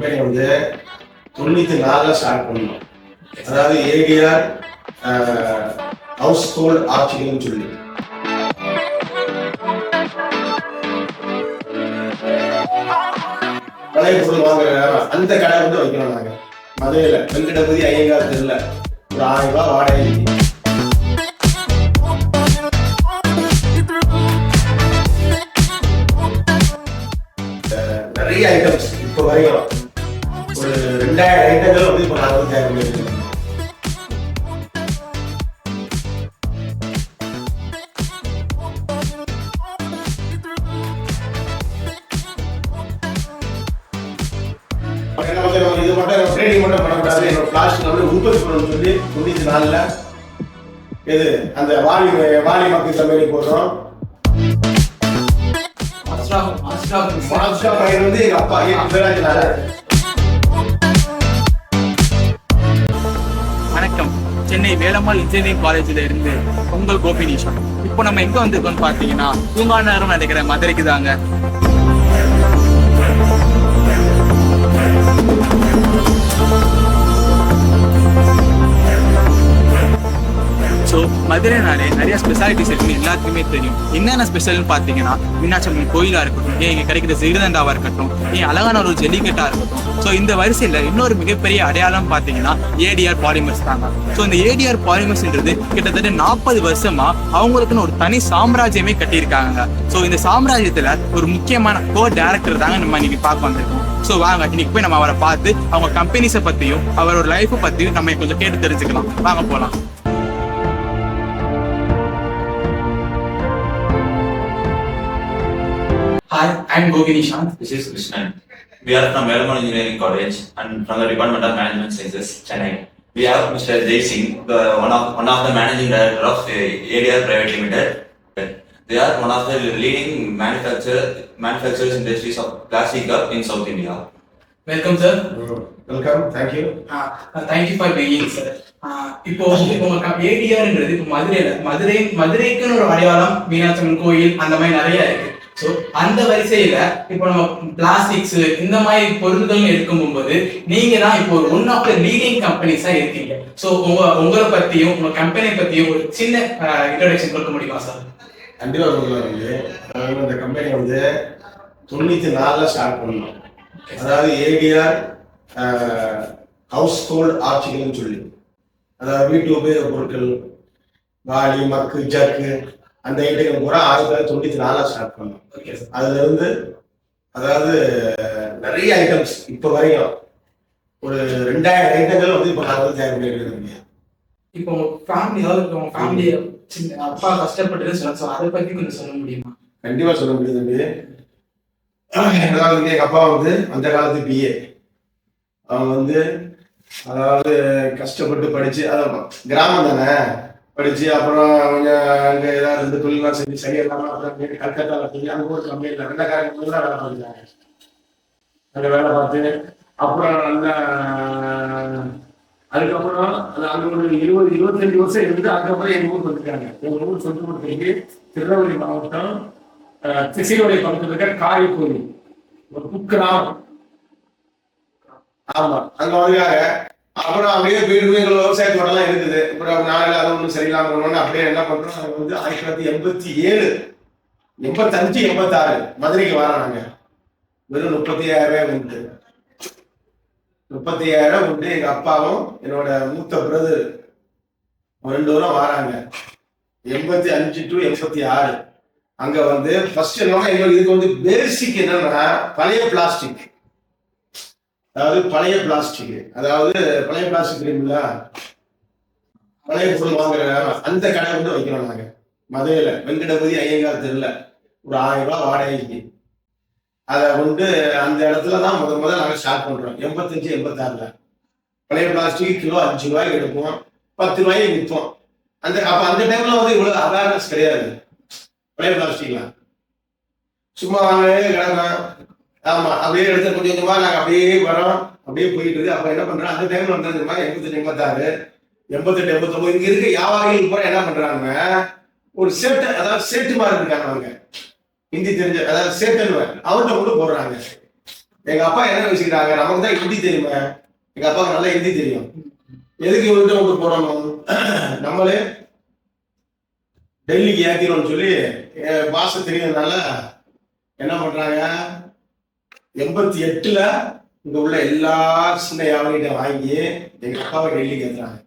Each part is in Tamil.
கம்பெனி வந்து 94 ஸ்டார்ட் பண்ணோம். அதாவது ஏடிஆர் ஹவுஸ் ஹோல்ட் ஆர்டிகல்னு சொல்லி பழைய பொருள் வாங்குற அந்த கடை வந்து வைக்கணும். நாங்க மதுரையில வெங்கடபதி ஐயங்கார் தெருல ஒரு 1000 ரூபாய் வாடகை. நிறைய ஐட்டம்ஸ் இப்போ வரைக்கும் ஒரு 2000 ஐட்டங்கள் வந்து இப்போ நாங்கள் வந்து தயார் பண்ணிருக்கோம். இது மட்டும் ட்ரேடிங் மட்டும் பண்ணக்கூடாது. என்னோட பிளாஸ்டிக் வந்து உற்பத்தி பண்ணணும்னு சொல்லி 94 இது அந்த வாலி மக்கள் கம்பெனி போடுறோம். பையன் வந்து எங்க அப்பா வணக்கம். சென்னை வேலம்மாள் இன்ஜினியரிங் காலேஜில் இருந்து உங்கள் கோபினிஷா. இப்போ நம்ம எங்க வந்திருக்கோம்னு பார்த்தீங்கன்னா பூங்கா நகரம் நினைக்கிற மதுரைக்கு தாங்க. ஸோ மதுரைனாலே நிறைய ஸ்பெஷாலிட்டிஸ் இருக்குன்னு எல்லாத்துக்குமே தெரியும். என்னென்ன ஸ்பெஷல்னு பார்த்தீங்கன்னா மீனாட்சி அம்மன் கோயிலாக இருக்கட்டும், இங்கே கிடைக்கிற சிறுதண்டாவாக இருக்கட்டும், அழகான ஒரு ஜல்லிக்கட்டாக இருக்கட்டும். ஸோ இந்த வரிசையில் இன்னொரு மிகப்பெரிய அடையாளம் பார்த்தீங்கன்னா ஏடிஆர் பாலிமர்ஸ் தாங்க. ஸோ இந்த ஏடிஆர் பாலிமர்ஸ்ன்றது கிட்டத்தட்ட 40 வருஷமா அவங்களுக்குன்னு ஒரு தனி சாம்ராஜ்யமே கட்டியிருக்காங்க. ஸோ இந்த சாம்ராஜ்யத்தில் ஒரு முக்கியமான டைரக்டர் தாங்க நம்ம இன்னைக்கு பார்க்க வந்திருக்கோம். ஸோ வாங்க இன்னைக்கு போய் நம்ம அவரை பார்த்து அவங்க கம்பெனிஸை பற்றியும் அவரோட லைஃப்பை பற்றியும் நம்ம கொஞ்சம் கேட்டு தெரிஞ்சுக்கலாம். வாங்க போகலாம். Hi, I'm Gopi Nishant. This is Krishnan. We are from Velammal Engineering College and from the Department of Management Sciences, Chennai. We have Mr. Jay Singh, one of the managing director of ADR Private Limited. They are one of the leading manufacturers industries of plastic cup in South India. Welcome, sir. Welcome. Thank you. Thank you for being here, sir. இப்போ ஏடிஆர்ன்றது இப்போ மதுரைக்குன்னு ஒரு அடையாளம், மீனாட்சி அம்மன் கோயில் அந்த மாதிரி நிறைய இருக்கு. ஸோ அந்த வரிசையில இப்போ நம்ம பிளாஸ்டிக்ஸ் இந்த மாதிரி பொருட்கள் எடுக்கும்போது நீங்க தான் இப்போ ஒன் ஆஃப் த லீடிங் கம்பெனிஸா இருக்கீங்க. ஸோ உங்களை பத்தியும் உங்க கம்பெனி பத்தியும் ஒரு சின்ன இன்ட்ரோடக்ஷன் கொடுக்க முடியுமா சார்? கண்டிப்பா இந்த கம்பெனி வந்து 94 ஸ்டார்ட் பண்ணோம். அதாவது ஏடிஆர் ஹவுஸ் ஹோல்ட் ஆர்டிகல்னு சொல்லி, அதாவது வீட்டு உபயோக பொருட்கள், வாளி, மக்கு, ஜக்கு அந்த ஐட்டங்கள் பூரா 1994 ஸ்டார்ட் பண்ணோம். அதுல இருந்து அதாவது நிறைய ஐட்டம்ஸ் இப்போ வரைக்கும் ஒரு 2000 ஐட்டங்கள் வந்து இப்போ நாங்கள் வந்து தயார் பண்ணிருக்கோம். இப்போ ஃபேமிலி அப்பா கஷ்டப்பட்டு சொல்ல அதை பத்தி கொஞ்சம் சொல்ல முடியுமா? கண்டிப்பா சொல்ல முடியுது. அதாவது எங்க அப்பா வந்து அந்த காலத்து பிஏ. அவங்க வந்து அதாவது கஷ்டப்பட்டு படிச்சு, அதான் கிராமம் தானே, படிச்சு அப்புறம் கொஞ்சம் அங்கே ஏதாவது இந்த தொழிலாம் செஞ்சு சரியில்லாமல் அப்புறம் கல்கத்தாவில் போய் அங்கே ஒரு கம்பெனியில் வெள்ளக்காரங்க வேலை பார்த்துருக்காங்க. அங்கே வேலை பார்த்து அப்புறம் நல்லா அதுக்கப்புறம் அங்கே ஒரு 20-25 வருஷம் இருந்து அதுக்கப்புறம் எங்கள் ஊருக்கு வந்துருக்காங்க. எங்கள் ஊர் சொந்த ஊருக்கு திருநெல்வேலி மாவட்டம் சிசிரோடைய பக்கத்தில் இருக்க காரைக்குடி ஒரு குக்கிராமம். ஆமா, அங்கே வந்துருக்காங்க. அப்புறம் அப்படியே வீடு எங்கள் விவசாயத்தோடலாம் இருக்குது. அப்புறம் நாளில் அது ஒன்றும் சரியில்லாம பண்ணோன்னு அப்படியே என்ன பண்றோம், அது வந்து 1987, 85, 86 மதுரைக்கு வரோம். நாங்க வெறும் 35,000 உண்டு. 35,000 உண்டு. எங்க அப்பாவும் என்னோட மூத்த பிரதர் 2 பேரும் வராங்க. 85 to 86 அங்க வந்து ஃபர்ஸ்ட் என்னன்னா இதுக்கு வந்து பேசிக் என்னன்னா பழைய பிளாஸ்டிக். அதாவது பழைய பிளாஸ்டிக் தெரியுமில்ல, பழைய பொருள் வாங்குற அந்த கடை வந்து வைக்கணும். நாங்க மதுரையில வெங்கடபதி ஐயங்கார் தெருல ஒரு 1000 ரூபாய் வாடகைக்கு. அதை வந்து அந்த இடத்துலதான் முதல்ல நாங்க ஸ்டார்ட் பண்றோம். 85, 86 பழைய பிளாஸ்டிக் கிலோ 5 ரூபாய்க்கு எடுப்போம், 10 ரூபாய்க்கு விற்போம். அப்ப அந்த டைம்ல வந்து இவ்வளவு அவேர்னஸ் கிடையாது. பழைய பிளாஸ்டிக்லாம் சும்மா வாங்கவே கிடக்கும். ஆமா, அப்படியே எடுத்து கொஞ்சம் கொஞ்சமா நாங்க அப்படியே வரோம், அப்படியே போயிட்டு இருக்கு. அப்ப என்ன பண்றோம், அந்த டைம்ல வந்து 85, 86, 88, 89 இங்க இருக்க வியாபாரிகள் பூரா என்ன பண்றாங்க, ஒரு செட், அதாவது செட்டு மாதிரி இருக்காங்க. அவங்க ஹிந்தி தெரிஞ்ச, அதாவது செட்டுன்னு அவர்கிட்ட கொண்டு போடுறாங்க. எங்க அப்பா என்ன யோசிக்கிறாங்க, நமக்கு தான் ஹிந்தி தெரியுமே, எங்க அப்பாவுக்கு நல்லா ஹிந்தி தெரியும், எதுக்கு இவர்கிட்ட உங்களுக்கு போடணும், நம்மளே டெல்லிக்கு ஏத்திரோம்னு சொல்லி பாஷை தெரியுறதுனால என்ன பண்றாங்க, 88ல இங்க உள்ள எல்லா சின்ன யாவர்கிட்ட வாங்கி எங்க அப்பாவை டெல்லிக்கு ஏத்துறாங்க.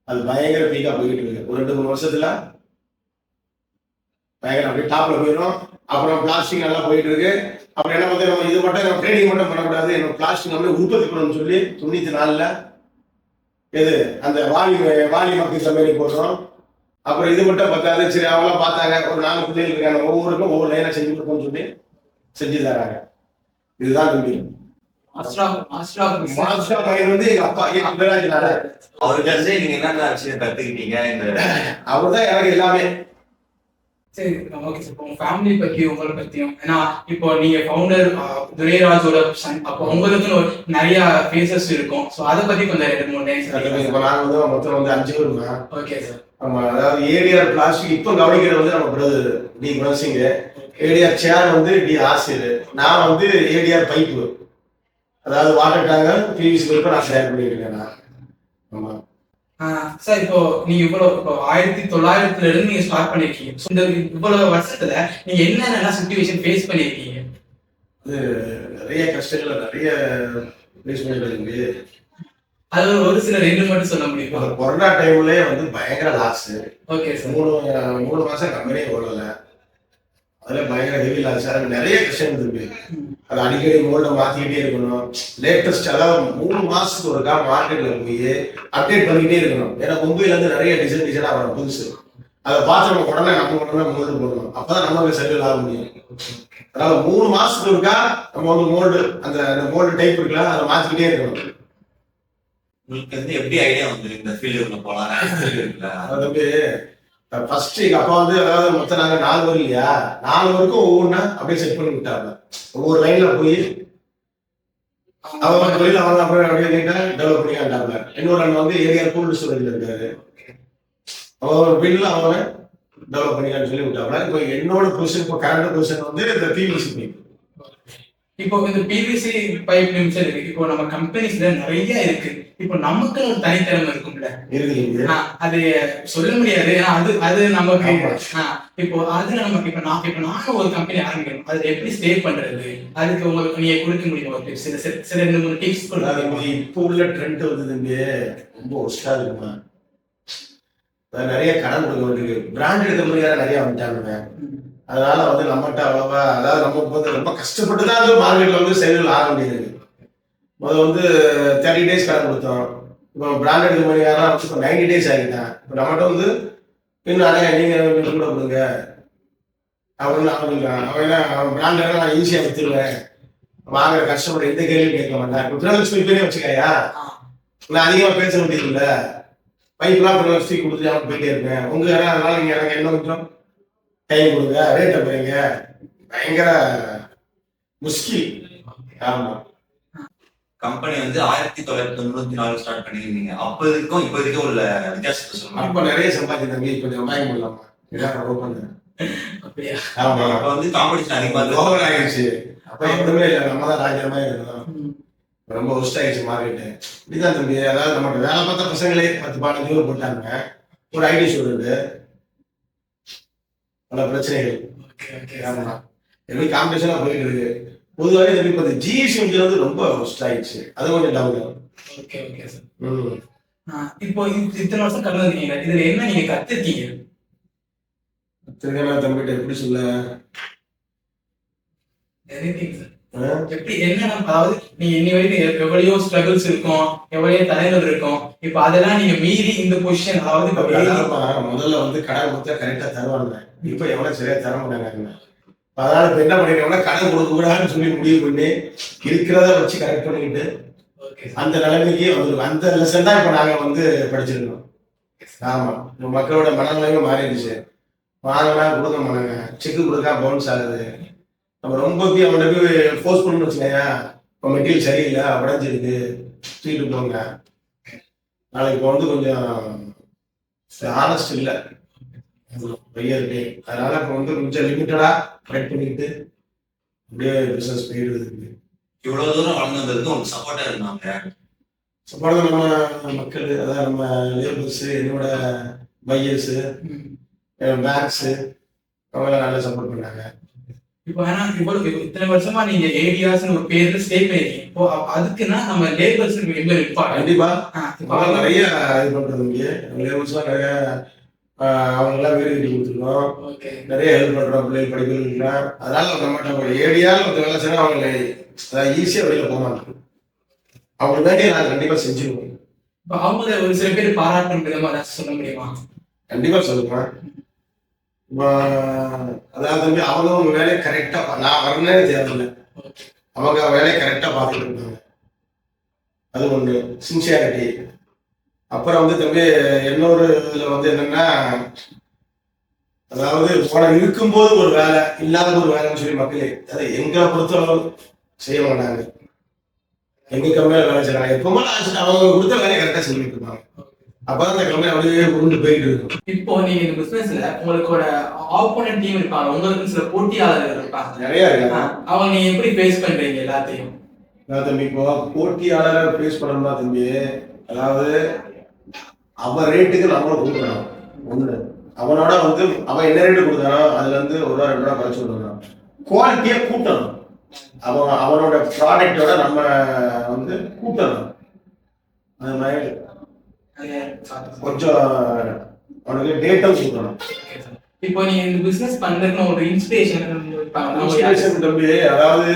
அது பயங்கர பீக்கா போயிட்டு இருக்கு. ஒரு 2-3 வருஷத்துல பயங்கர அப்படியே டாப்ல போயிடும். அப்புறம் பிளாஸ்டிக் நல்லா போயிட்டு இருக்கு. அப்புறம் என்ன வந்து நம்ம இது மட்டும் நம்ம ட்ரேடிங் மட்டும் பண்ணக்கூடாது, நம்ம பிளாஸ்டிக் நம்மளே உற்பத்தி பண்ணணும்னு சொல்லி 94ல எது அந்த வாலி மக்கள் மாரி போடுறோம். அப்புறம் இது மட்டும் பத்தாது, சரி அவங்களாம் பார்த்தாங்க, ஒரு 4 பிள்ளைகள் இருக்காங்க, ஒவ்வொருக்கும் ஒவ்வொரு லைனா செஞ்சு கொடுப்போம்னு சொல்லி செஞ்சு தராங்க. இதுதான் தம்பி மாஸ்டர் பையன் வந்து எங்க அப்பா சிவராஜ்னால. அவருக்கு நீங்க என்னென்ன விஷயம் கத்துக்கிட்டீங்க? அவர் தான் எனக்கு எல்லாமே. சரி, ஓகே சார். இப்போ உங்க ஃபேமிலி பத்தி உங்களை பத்தியும், ஏன்னா இப்போ நீங்க ஃபவுண்டர் துரைராஜோட சன், அப்போ உங்களுக்குன்னு ஒரு நிறைய ஃபேஸஸ் இருக்கும். ஸோ அதை பத்தி கொஞ்சம் 2-3 டைம்ஸ். இப்போ நாங்கள் வந்து மொத்தம் வந்து 5 பேருமா. Okay sir. ஆமா, அதாவது ஏடிஆர் பிளாஸ்டிக் இப்போ கவனிக்கிறது வந்து நம்ம பிரதர் டி குணசிங், ஏடிஆர் சேர் வந்து டி ஆசிர், நான் வந்து ஏடிஆர் பைப்பு, அதாவது வாட்டர் டேங்கர் பிவிசி பைப்பை நான் ஷேர் பண்ணிட்டு இருக்கேன். ஆமா சார், இப்போ நீங்க இப்போ 1900ல இருந்து நீங்க ஸ்டார்ட் பண்ணிருக்கீங்க. இந்த இவ்வளவு வருஷத்துல நீங்க என்னென்ன சிச்சுவேஷன் ஃபேஸ் பண்ணிருக்கீங்க? அது நிறைய கஷ்டங்களை நிறைய ஃபேஸ் பண்ணிட்டு. அது ஒரு சில 2 மட்டும் சொல்ல முடியுமா? கொரோனா டைம்லயே வந்து பயங்கர லாஸ். Okay sir. 3 மாசம் கம்பெனியே ஓடல, அதுல பயங்கர ஹெவி லாஸ். அது நிறைய கஷ்டம் இருக்கு. அது அடிக்கடி மோல்ட மாத்திக்கிட்டே இருக்கணும். லேட்டஸ்ட் அதாவது 3 மாசத்துக்கு ஒருக்கா மார்க்கெட்ல போய் அப்டேட் பண்ணிக்கிட்டே இருக்கணும். ஏன்னா மும்பைல இருந்து நிறைய டிசைனா வரும் புதுசு, அதை பார்த்து நம்ம உடனே மோல்டு போடணும். அப்பதான் நம்ம செட்டில் ஆக முடியும். அதாவது 3 மாசத்துக்கு ஒருக்கா நம்ம வந்து மோல்டு அந்த மோல்டு டைப் இருக்குல்ல, அதை மாத்திக்கிட்டே இருக்கணும். உங்களுக்கு வந்து எப்படி ஐடியா வந்து இந்த ஃபீல்டுக்குள்ள போலாம்? அது வந்து ஃபர்ஸ்ட் எங்க அப்பா வந்து, அதாவது மொத்தம் நாங்க 4 பேர் இல்லையா, 4 பேருக்கும் ஒவ்வொன்னா அப்படியே செட் பண்ணி விட்டாங்க. ஒவ்வொரு லைன்ல போய் அவங்க தொழில் அவங்க அப்புறம் அப்படியே டெவலப் பண்ணி காட்டாங்க. இன்னொரு அண்ணன் வந்து ஏரியா கூல்டு ஸ்டோரேஜ்ல இருக்காரு, அவங்க பில்ல அவங்க டெவலப் பண்ணிக்கான்னு சொல்லி விட்டாங்க. இப்போ என்னோட பொசிஷன், இப்போ கரண்ட் பொசிஷன் வந்து இந்த பிவிசி பைப். இப்போ இந்த பிவிசி பைப் நிமிஷம் இருக்கு. இப்போ நம்ம கம்பெனிஸ்ல நிறைய இருக்கு. இப்போ நமக்கு ஒரு தனித்திறமை இருக்கும்ல, அது சொல்ல முடியாது. ஏன்னா அது நமக்கு இப்போ அதுல நமக்கு இப்போ நானும் ஒரு கம்பெனி ஆரம்பிக்கணும், அது எப்படி ஸ்டே பண்றது, அதுக்கு உங்களுக்கு நீங்க கொடுக்க முடியும் ஒரு டிப்ஸ், சில 2-3 டிப்ஸ் கொடுங்க. இப்போ உள்ள ட்ரெண்ட் வந்து ரொம்ப ஒஸ்டா இருக்குமா, நிறைய கடன் கொடுக்க வேண்டியது, பிராண்டட் கம்பெனியா நிறைய வந்துட்டாங்க. அதனால வந்து நம்மகிட்ட அவ்வளவா, அதாவது நமக்கு வந்து ரொம்ப கஷ்டப்பட்டு தான் வந்து மார்க்கெட்ல வந்து செயல்கள் ஆக வேண்டியது. முதல்ல வந்து 30 days கடன் கொடுத்தோம். இப்போ பிராண்டட் கம்பெனியாரெல்லாம் இப்போ 90 days ஆகிட்டான். இப்போ நம்மகிட்ட வந்து இன்னும் நீங்க கூட கொடுங்க அப்படின்னு அவன் பிராண்டட் நான் ஈஸியாக வித்துருவேன், வாங்குற கஸ்டமர் எந்த கேள்வியும் கேட்க மாட்டேன். இப்போ பிரதர்ஸ் பேரே வச்சுக்காயா, நான் அதிகமாக பேச வேண்டியது இல்லை, பைப்லாம் பிரதர்ஸ் கொடுத்துட்டு அவன் போயிட்டே இருக்கேன். அதனால நீங்க எனக்கு என்ன கொஞ்சம் டைம் கொடுங்க, ரேட்டை போறீங்க, பயங்கர முஸ்கில். ஆமா, கம்பெனி வந்து 1994 ஸ்டார்ட் பண்ணிருந்தீங்க. அப்போதைக்கும் இப்போதைக்கும் உள்ள வித்தியாசத்தை சொல்லுங்க. அப்ப நிறைய சம்பாதிக்க தம்பி, கொஞ்சம் சம்பாதிக்க முடியலாமா? ஆமா, அப்ப வந்து காம்படிஷன் அதிகமா ஓவர் ஆயிடுச்சு. அப்ப எதுவுமே இல்லை, நம்ம தான் ராஜ்யமா இருக்கணும். ரொம்ப ஒஸ்ட் ஆயிடுச்சு மார்க்கெட்டு. இப்படிதான் தம்பி, அதாவது நம்மகிட்ட வேலை பார்த்த பசங்களே 10-15 பேர் போட்டாங்க. ஒரு ஐடி ஸ்டூடெண்ட், பல பிரச்சனைகள். ஆமா, எப்படி காம்படிஷனா போயிட்டு இருக்கு. பொதுவாக தம்பி இப்போ ஜிஎஸ்டி வந்து ரொம்ப ஒஸ்ட் ஆயிடுச்சு, அது கொஞ்சம் டவுன். Okay okay sir. இப்போ இத்தனை வருஷம் கடந்து வந்தீங்க, இதுல என்ன நீங்க கத்துருக்கீங்க? தம்பிட்ட எப்படி சொல்ல, எப்படி என்ன, அதாவது நீங்க இன்னி வரைக்கும் எவ்வளையோ ஸ்ட்ரகிள்ஸ் இருக்கும், எவ்வளையோ தலைகள் இருக்கும். இப்ப அதெல்லாம் நீங்க மீறி இந்த பொசிஷன், அதாவது முதல்ல வந்து கடன் கொடுத்தா கரெக்டா தருவாங்க, இப்ப எவ்வளவு சரியா தர மாட்டாங்க. அதனால இப்ப என்ன பண்ணிருக்கோம்னா, கடன் கொடுக்க கூடாதுன்னு சொல்லி முடிவு பண்ணி இருக்கிறத வச்சு கரெக்ட் பண்ணிக்கிட்டு அந்த நிலைமைக்கு வந்துருக்கும். அந்த லெசன் தான் இப்ப நாங்க வந்து படிச்சிருக்கோம். ஆமா, மக்களோட மனநிலைமை மாறிடுச்சு. வாங்கினா கொடுக்க மாட்டாங்க, செக்கு கொடுக்கா பவுன்ஸ் ஆகுது. நம்ம ரொம்ப போய் அவன்கிட்ட போய் ஃபோர்ஸ் பண்ணணும்னு வச்சுக்கோங்க, இப்போ மெட்டீரியல் சரியில்லை, உடஞ்சிருக்கு, தூக்கிட்டு போங்க. நாளைக்கு இப்போ வந்து கொஞ்சம் ஆனஸ்ட் இல்லை பையருக்கு. அதனால இப்போ வந்து கொஞ்சம் லிமிட்டடா கரெக்ட் பண்ணிக்கிட்டு அப்படியே பிசினஸ் போயிடுது. இவ்வளவு தூரம் வளர்ந்து வந்ததுக்கு உங்களுக்கு சப்போர்ட்டா இருந்தாங்க. சப்போர்ட் நம்ம மக்கள், அதாவது நம்ம லேபர்ஸ், என்னோட பையர்ஸ், பேங்க்ஸ், அவங்க நல்லா சப்போர்ட் பண்ணாங்க. இப்போ ஏன்னா இவ்வளவு இத்தனை வருஷமா நீங்க ஏரியாஸ்னு ஒரு பேர்ல ஸ்டே பண்ணிருக்கீங்க. இப்போ அதுக்குன்னா நம்ம லேபர்ஸ் எங்க இருப்பாங்க. கண்டிப்பா இப்போ நிறைய இது பண்றது இங்கே லேபர்ஸ்லாம் நிறைய அவங்க எல்லாம் வீடு கட்டி கொடுத்துருக்கோம். ஓகே, நிறைய ஹெல்ப் பண்றோம் பிள்ளைகள் படிப்புலாம். அதனால நம்ம ஏரியாவில் ஒரு வேலை செய்யணும், அவங்களை ஈஸியா வெளியில போக மாட்டோம். அவங்க வேண்டிய நாங்கள் கண்டிப்பா செஞ்சிருவோம். இப்போ அவங்க ஒரு சில பேர் பாராட்டும் விதமா ஏதாச்சும் சொல்ல முடியுமா? கண்டிப்பா சொல்லுவேன். அதாவது அவங்க வேலையை கரெக்டா, நான் வரனே தேவையில்லை, அவங்க வேலையை கரெக்டா பார்த்துட்டு இருக்காங்க. அது ஒண்ணு சின்சியாரிட்டி. அப்புறம் தம்பி இன்னொரு இதுல என்னன்னா, அதாவது உனக்கு இருக்கும்போது ஒரு வேலை, இல்லாத ஒரு வேலைன்னு சொல்லி மக்களே அதை எங்களை பொறுத்தளவு செய்ய மாட்டாங்க. எங்க கம்மியா வேலை செய்யறாங்க, எப்பவுமே அவங்க கொடுத்த வேலையை கரெக்டா செஞ்சுட்டு இருப்பாங்க. அப்பதான் அந்த கம்பெனி அப்படியே உருண்டு போயிட்டு இருக்கும். இப்போ நீங்க இந்த பிசினஸ்ல உங்களோட ஆப்போனன்ட் டீம் இருப்பாங்க, உங்களுக்கு சில போட்டியாளர்கள் இருப்பாங்க, நிறைய இருக்காங்க. அவங்க நீங்க எப்படி ஃபேஸ் பண்றீங்க எல்லாத்தையும்? தம்பி இப்போ போட்டியாளரை ஃபேஸ் பண்ணணும்னா தம்பி, அதாவது அவன் ரேட்டுக்கு நம்மளும் கொடுக்கணும். ஒண்ணு, அவனோட அவன் என்ன ரேட்டு கொடுத்தானோ அதுல இருந்து ஒரு ரூபா 2 ரூபா குறைச்சு கொடுக்கணும். குவாலிட்டியா கூட்டணும். அவனோட ப்ராடக்டோட நம்ம கூட்டணும். அது மாதிரி கொஞ்சம் அவனுக்கு டேட்டும் கொடுக்கணும். இப்போ நீங்க இந்த பிசினஸ் பண்றதுக்கு ஒரு இன்ஸ்பிரேஷன் தம்பி, அதாவது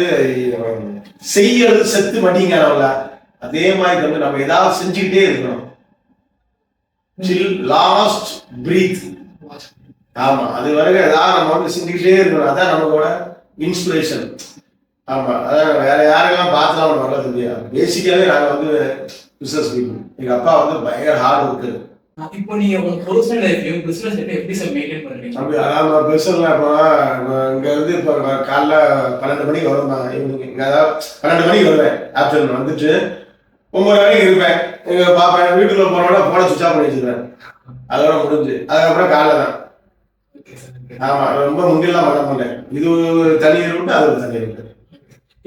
செய்யறது செத்து மடிங்கிறவங்கள அதே மாதிரி தம்பி நம்ம ஏதாவது செஞ்சுக்கிட்டே இருக்கணும். Last breath. ஆமா, அது வரைக்கும் ஏதாவது நம்ம செஞ்சுக்கிட்டே இருக்கணும். அதான் நம்மளோட இன்ஸ்பிரேஷன். ஆமா, அதான் வேற யாரெல்லாம் பார்த்துலாம் அவன் வரல தம்பி. பேசிக்காவே நாங்க பிசினஸ் பீப்புள். எங்க அப்பா பயங்கர ஹார்ட் ஒர்க்கர். இப்போ நீங்க உங்க பர்சனல் லைஃப்லயும் பிசினஸ் எப்படி சார் மெயின்டைன் பண்றீங்க? அப்படி அதாவது பெருசா இப்போ இங்க இப்போ காலைல 12 மணிக்கு வருவேன். இங்க அதாவது 12 மணிக்கு வருவேன். ஆஃப்டர்நூன் வந்துட்டு 9 வரைக்கும் இருப்பேன். எங்க பாப்பா வீட்டுக்குள்ள போனோட போன சுவிட்ச் ஆஃப் பண்ணி வச்சிருவேன். அதோட முடிஞ்சு அதுக்கப்புறம் காலைல தான். ஆமா, ரொம்ப முன்னெல்லாம் பண்ண மாட்டேன். இது தனி ரூட்டு, அது ஒரு தனி ரூட்டு.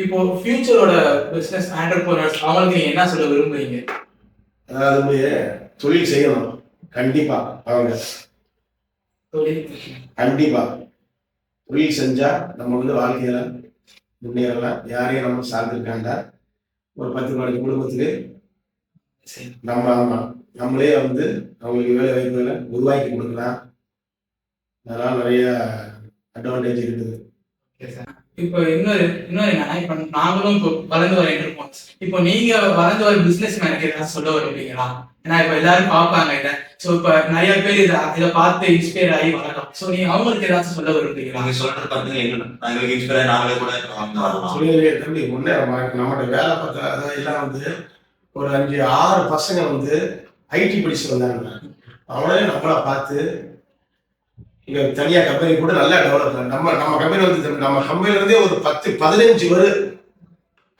இப்போ ஃபியூச்சரோட பிசினஸ் ஆண்டர்பிரனர்ஸ் அவங்களுக்கு நீங்க என்ன சொல்ல விரும்புறீங்க? அதாவது தொழில் செய்யணும். கண்டிப்பா அவங்க கண்டிப்பா தொழில் செஞ்சா நம்ம வாழ்க்கையில முன்னேறலாம். யாரையும் நம்ம சார்ந்திருக்காண்டா. ஒரு 10-12 குடும்பத்துக்கு நம்ம நம்மளே அவங்களுக்கு வேலை வாய்ப்புகளை உருவாக்கி கொடுக்கலாம். அதனால நிறைய அட்வான்டேஜ் இருக்குது. இப்போ இன்னொரு என்னன்னா, இப்போ நாங்களும் இப்போ வளர்ந்து வரையிட்டு இருக்கோம். இப்போ நீங்க வளர்ந்து வர பிசினஸ் மேனுக்கு ஏதாவது சொல்ல வருவீங்களா? ஏன்னா இப்போ எல்லாரும் பார்ப்பாங்க இதை. ஸோ இப்போ நிறைய பேர் இதை பார்த்து இன்ஸ்பயர் ஆகி வளரலாம். ஸோ நீங்க அவங்களுக்கு ஏதாச்சும் சொல்ல வருவீங்களா? நீங்க சொல்றது நாங்களுக்கு இன்ஸ்பயர் நாங்களே கூட சொல்லி தம்பி முன்னே நம்மகிட்ட வேலை பார்த்தா எல்லாம் ஒரு 5-6 பசங்க ஐடி படிச்சு வந்தாங்க. அவனே நம்மளை பார்த்து இங்க தனியா கம்பெனி கூட நல்லா டெவலப் பண்ண நம்ம கம்பெனி நம்ம கம்பெனில இருந்தே ஒரு 10-15 பேர்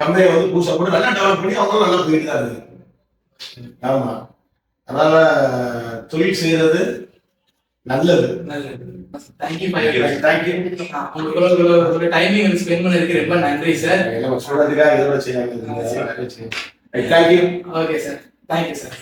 கம்பெனி புதுசா கூட நல்லா டெவலப் பண்ணி அவங்களும் நல்லா போயிட்டு தான் இருக்கு. ஆமா, அதனால தொழில் செய்யறது நல்லது. தேங்க்யூ. உங்களோட டைமிங் ஸ்பெண்ட் பண்ணதுக்கு ரொம்ப நன்றி சார். சொல்றதுக்காக இதோட செய்யலாம். Thank you. Okay sir, thank you sir.